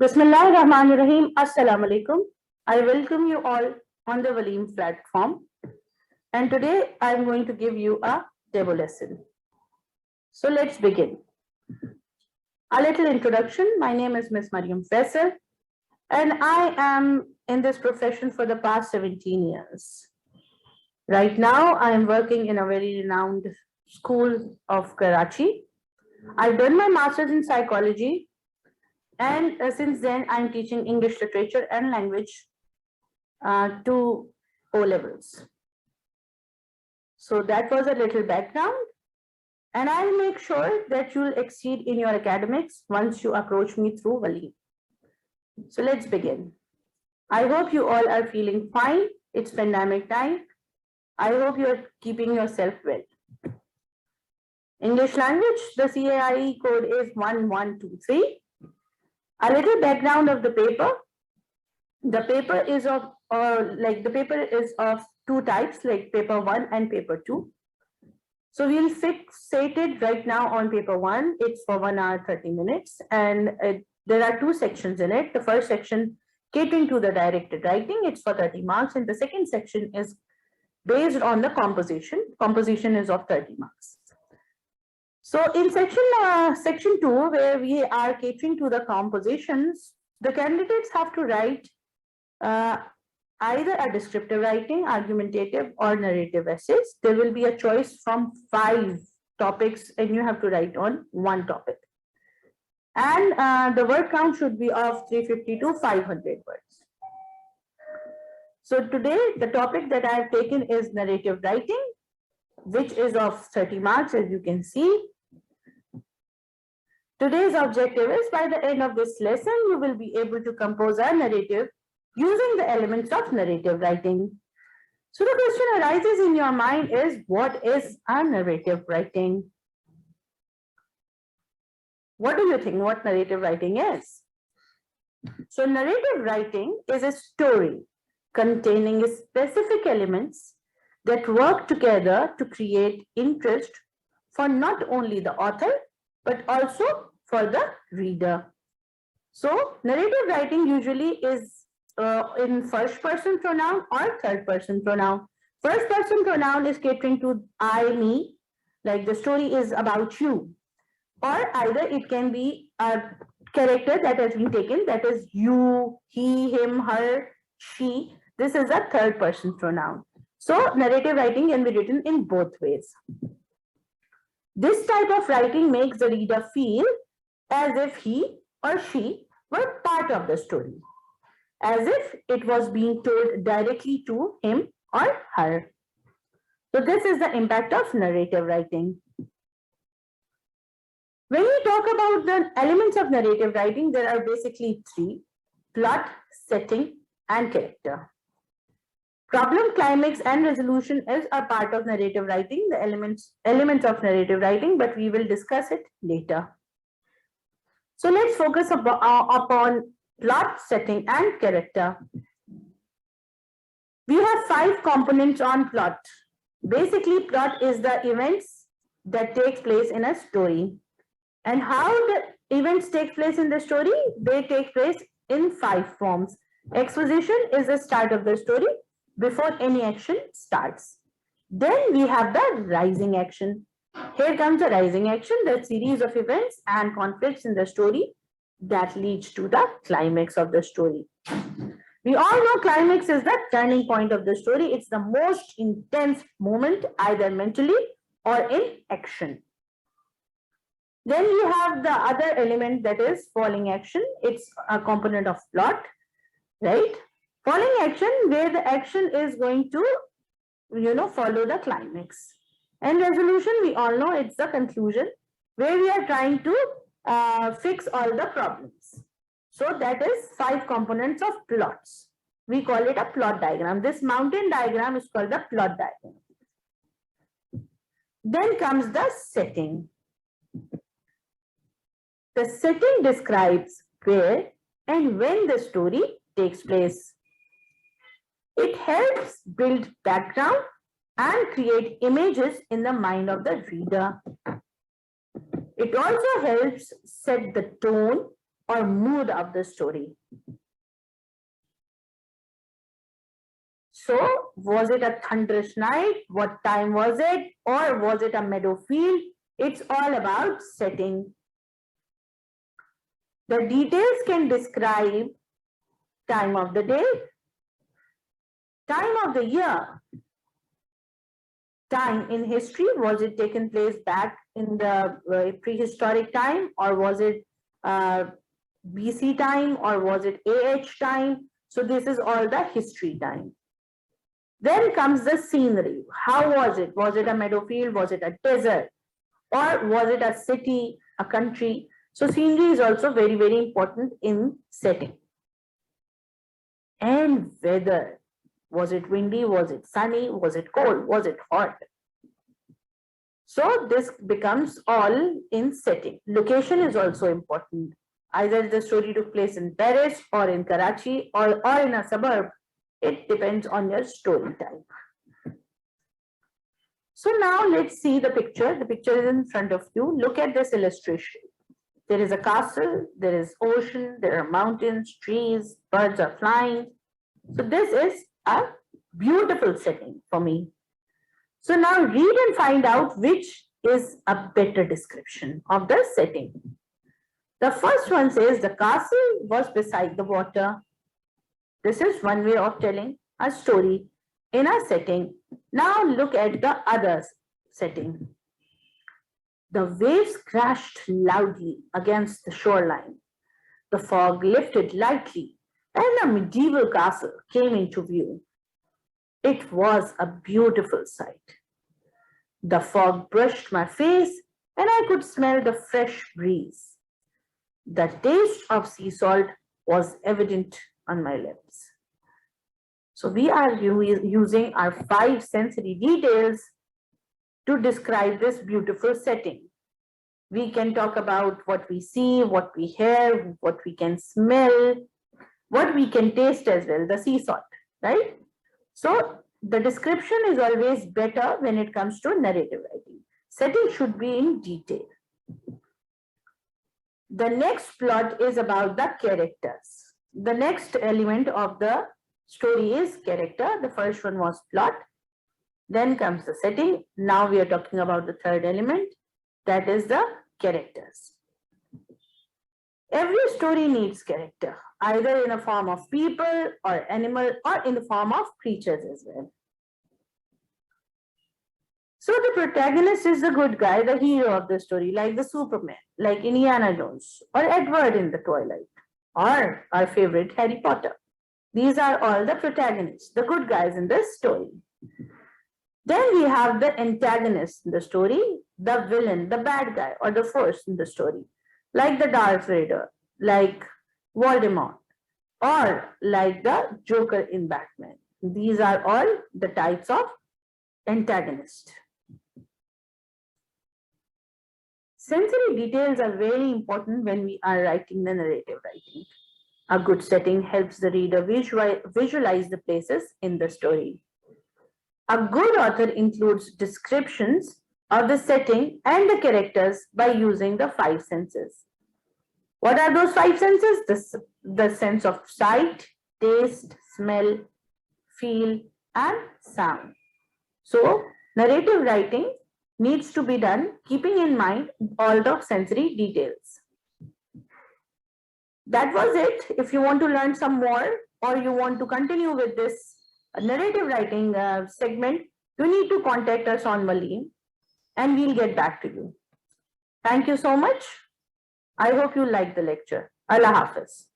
Bismillahirrahmanirrahim. Assalamu alaikum. I welcome you all on the Waleem platform. And today I'm going to give you a demo lesson. So let's begin. A little introduction. My name is Miss Mariam Faisal, and I am in this profession for the past 17 years. Right now, I am working in a very renowned school of Karachi. I've done my master's in psychology, and since then, I'm teaching English literature and language to O levels. So that was a little background, and I'll make sure that you'll exceed in your academics once you approach me through Waleem. So let's begin. I hope you all are feeling fine. It's pandemic time. I hope you're keeping yourself well. English language, the CAIE code is 1123. A little background of the paper. The paper is of two types, like paper 1 and paper 2. So we'll fixate it right now on paper 1. It's for 1 hour 30 minutes, and there are two sections in it. The first section catering to the directed writing, it's for 30 marks, and the second section is based on the composition. Composition is of 30 marks. So in section 2, where we are catering to the compositions, the candidates have to write either a descriptive writing, argumentative, or narrative essays. There will be a choice from 5 topics, and you have to write on one topic. And the word count should be of 350 to 500 words. So today, the topic that I have taken is narrative writing, which is of 30 marks, as you can see. Today's objective is, by the end of this lesson, you will be able to compose a narrative using the elements of narrative writing. So the question arises in your mind is, what is a narrative writing? What do you think what narrative writing is? So narrative writing is a story containing specific elements that work together to create interest for not only the author, but also for the reader. So narrative writing usually is in first person pronoun or third person pronoun. First person pronoun is catering to I, me, like the story is about you. Or either it can be a character that has been taken, that is you, he, him, her, she. This is a third person pronoun. So narrative writing can be written in both ways. This type of writing makes the reader feel as if he or she were part of the story, as if it was being told directly to him or her. So this is the impact of narrative writing. When we talk about the elements of narrative writing, there are basically 3: plot, setting, and character. Problem, climax, and resolution is a part of narrative writing, the elements of narrative writing, but we will discuss it later. So let's focus upon plot, setting, and character. We have 5 components on plot. Basically, plot is the events that take place in a story. And how the events take place in the story? They take place in 5 forms. Exposition is the start of the story before any action starts. Then we have the rising action. Here comes the rising action, the series of events and conflicts in the story that leads to the climax of the story. We all know climax is the turning point of the story. It's the most intense moment, either mentally or in action. Then we have the other element, that is falling action. It's a component of plot, right? Falling action, where the action is going to, follow the climax. And resolution, we all know it's the conclusion, where we are trying to fix all the problems. So that is 5 components of plots. We call it a plot diagram. This mountain diagram is called the plot diagram. Then comes the setting. The setting describes where and when the story takes place. It helps build background and create images in the mind of the reader. It also helps set the tone or mood of the story. So, was it a thunderous night? What time was it? Or was it a meadow field? It's all about setting. The details can describe time of the day, time of the year, time in history. Was it taken place back in the prehistoric time, or was it BC time, or was it AH time? So this is all the history time. Then comes the scenery. How was it? Was it a meadow field? Was it a desert? Or was it a city, a country? So scenery is also very, very important in setting. And weather. Was it windy? Was it sunny? Was it cold? Was it hot? So this becomes all in setting. Location is also important. Either the story took place in Paris or in Karachi or in a suburb. It depends on your story type. So now let's see the picture. The picture is in front of you. Look at this illustration. There is a castle, there is ocean, there are mountains, trees, birds are flying. So this is a beautiful setting for me. So now read and find out which is a better description of the setting. The first one says the castle was beside the water. This is one way of telling a story in a setting. Now look at the other setting. The waves crashed loudly against the shoreline. The fog lifted lightly, and a medieval castle came into view. It was a beautiful sight. The fog brushed my face, and I could smell the fresh breeze. The taste of sea salt was evident on my lips. So we are using our 5 sensory details to describe this beautiful setting. We can talk about what we see, what we hear, what we can smell, what we can taste as well, the sea salt, right? So the description is always better when it comes to narrative writing. Setting should be in detail. The next plot is about the characters. The next element of the story is character. The first one was plot. Then comes the setting. Now we are talking about the third element, that is the characters. Every story needs character, either in a form of people or animal or in the form of creatures as well. So the protagonist is the good guy, the hero of the story, like the Superman, like Indiana Jones, or Edward in the Twilight, or our favorite Harry Potter. These are all the protagonists, the good guys in this story. Then we have the antagonist in the story, the villain, the bad guy, or the force in the story, like the Darth Vader, like Voldemort, or like the Joker in Batman. These are all the types of antagonist. Sensory details are very important when we are writing the narrative writing. A good setting helps the reader visualize the places in the story. A good author includes descriptions of the setting and the characters by using the 5 senses. What are those 5 senses? The sense of sight, taste, smell, feel, and sound. So, narrative writing needs to be done keeping in mind all the sensory details. That was it. If you want to learn some more or you want to continue with this narrative writing segment, you need to contact us on Maleen and we'll get back to you. Thank you so much. I hope you liked the lecture. Allah Hafiz.